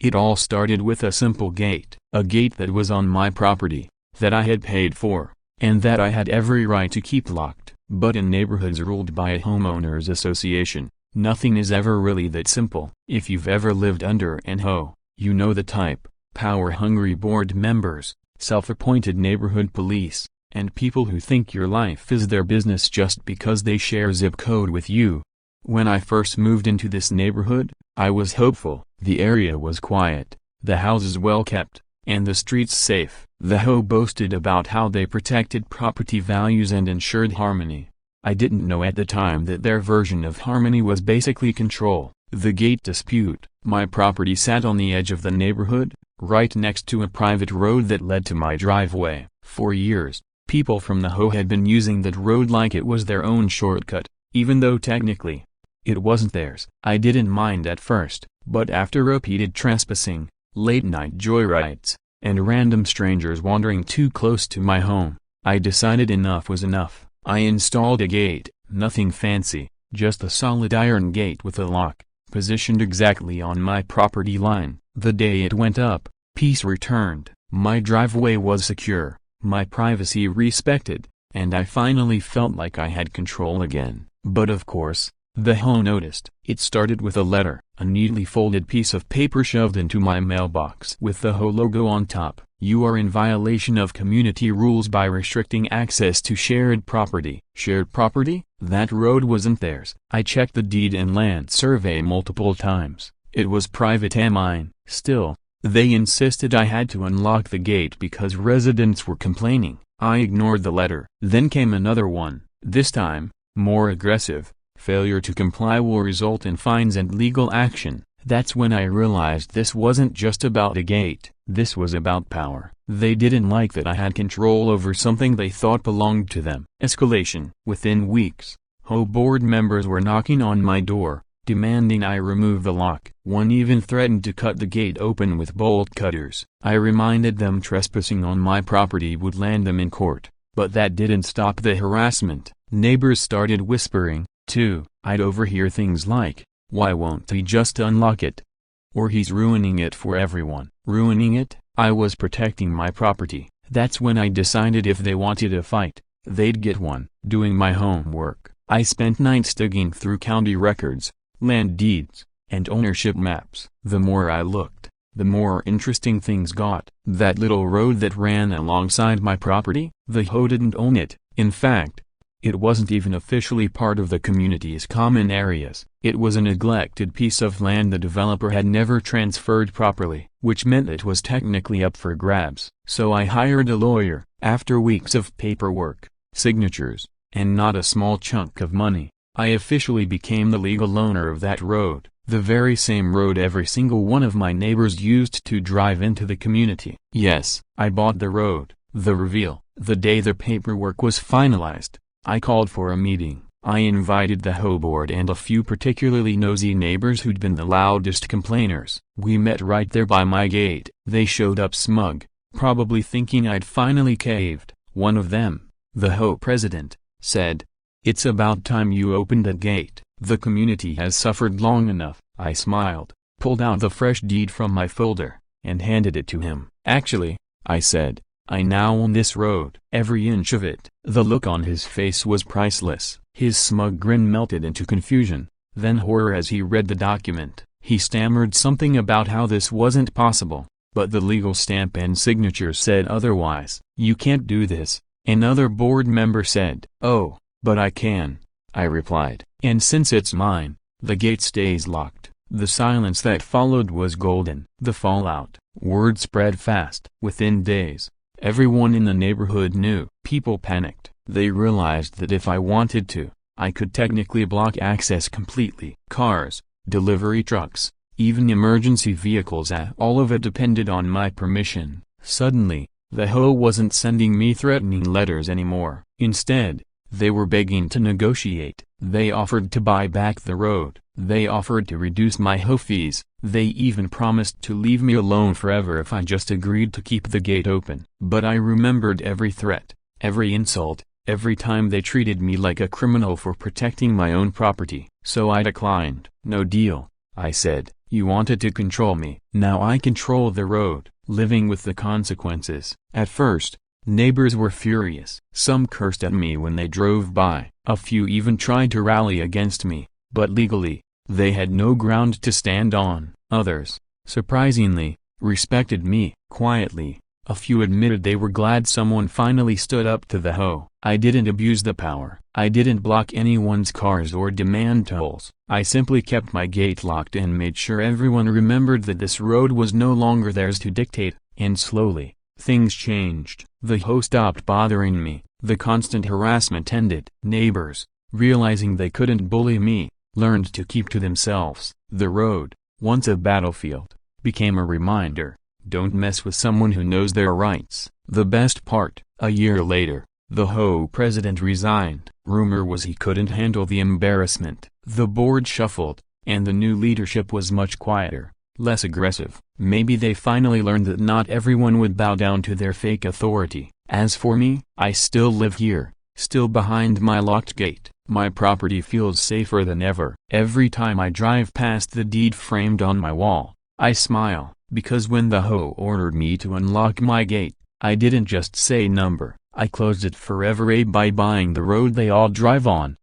It all started with a simple gate. A gate that was on my property, that I had paid for, and that I had every right to keep locked. But in neighborhoods ruled by a homeowners association, nothing is ever really that simple. If you've ever lived under an HOA, you know the type: power-hungry board members, self-appointed neighborhood police, and people who think your life is their business just because they share zip code with you. When I first moved into this neighborhood, I was hopeful. The area was quiet, the houses well kept, and the streets safe. The HOA boasted about how they protected property values and ensured harmony. I didn't know at the time that their version of harmony was basically control. The gate dispute. My property sat on the edge of the neighborhood, right next to a private road that led to my driveway. For years, people from the HOA had been using that road like it was their own shortcut, even though technically, it wasn't theirs. I didn't mind at first, but after repeated trespassing, late-night joyrides, and random strangers wandering too close to my home, I decided enough was enough. I installed a gate, nothing fancy, just a solid iron gate with a lock, positioned exactly on my property line. The day it went up, peace returned. My driveway was secure, my privacy respected, and I finally felt like I had control again. But of course, the HOA noticed. It started with a letter, a neatly folded piece of paper shoved into my mailbox with the HOA logo on top. You are in violation of community rules by restricting access to shared property. Shared property? That road wasn't theirs. I checked the deed and land survey multiple times. It was private and mine. Still, they insisted I had to unlock the gate because residents were complaining. I ignored the letter. Then came another one, this time, more aggressive. Failure to comply will result in fines and legal action. That's when I realized this wasn't just about a gate, this was about power. They didn't like that I had control over something they thought belonged to them. Escalation. Within weeks, HOA board members were knocking on my door, demanding I remove the lock. One even threatened to cut the gate open with bolt cutters. I reminded them trespassing on my property would land them in court, but that didn't stop the harassment. Neighbors started whispering, too. I'd overhear things like, "Why won't he just unlock it?" Or "He's ruining it for everyone." Ruining it? I was protecting my property. That's when I decided if they wanted a fight, they'd get one. Doing my homework, I spent nights digging through county records, land deeds, and ownership maps. The more I looked, the more interesting things got. That little road that ran alongside my property, the HOA didn't own it. In fact, it wasn't even officially part of the community's common areas. It was a neglected piece of land the developer had never transferred properly, which meant it was technically up for grabs. So I hired a lawyer. After weeks of paperwork, signatures, and not a small chunk of money, I officially became the legal owner of that road, the very same road every single one of my neighbors used to drive into the community. Yes, I bought the road. The reveal. The day the paperwork was finalized, I called for a meeting. I invited the HOA board and a few particularly nosy neighbors who'd been the loudest complainers. We met right there by my gate. They showed up smug, probably thinking I'd finally caved. One of them, the HOA president, said, "It's about time you opened that gate. The community has suffered long enough." I smiled, pulled out the fresh deed from my folder, and handed it to him. "Actually," I said, "I now own this road, every inch of it." The look on his face was priceless. His smug grin melted into confusion, then horror as he read the document. He stammered something about how this wasn't possible, but the legal stamp and signature said otherwise. "You can't do this," another board member said. "Oh, but I can," I replied. "And since it's mine, the gate stays locked." The silence that followed was golden. The fallout. Word spread fast. Within days, everyone in the neighborhood knew. People panicked. They realized that if I wanted to, I could technically block access completely. Cars, delivery trucks, even emergency vehicles, all of it depended on my permission. Suddenly, the HOA wasn't sending me threatening letters anymore. Instead, they were begging to negotiate. They offered to buy back the road. They offered to reduce my HOA fees. They even promised to leave me alone forever if I just agreed to keep the gate open. But I remembered every threat, every insult, every time they treated me like a criminal for protecting my own property. So I declined. "No deal," I said. You wanted to control me. Now I control the road, living with the consequences. At first, neighbors were furious. Some cursed at me when they drove by. A few even tried to rally against me, but legally, they had no ground to stand on. Others, surprisingly, respected me. Quietly, a few admitted they were glad someone finally stood up to the HOA. I didn't abuse the power. I didn't block anyone's cars or demand tolls. I simply kept my gate locked and made sure everyone remembered that this road was no longer theirs to dictate. And slowly, things changed. The HOA stopped bothering me. The constant harassment ended. Neighbors, realizing they couldn't bully me, learned to keep to themselves. The road, once a battlefield, became a reminder. Don't mess with someone who knows their rights. The best part, a year later, the HOA president resigned. Rumor was he couldn't handle the embarrassment. The board shuffled, and the new leadership was much quieter, less aggressive. Maybe they finally learned that not everyone would bow down to their fake authority. As for me, I still live here, still behind my locked gate. My property feels safer than ever. Every time I drive past the deed framed on my wall, I smile, because when the HOA ordered me to unlock my gate, I didn't just say number, I closed it forever by buying the road they all drive on.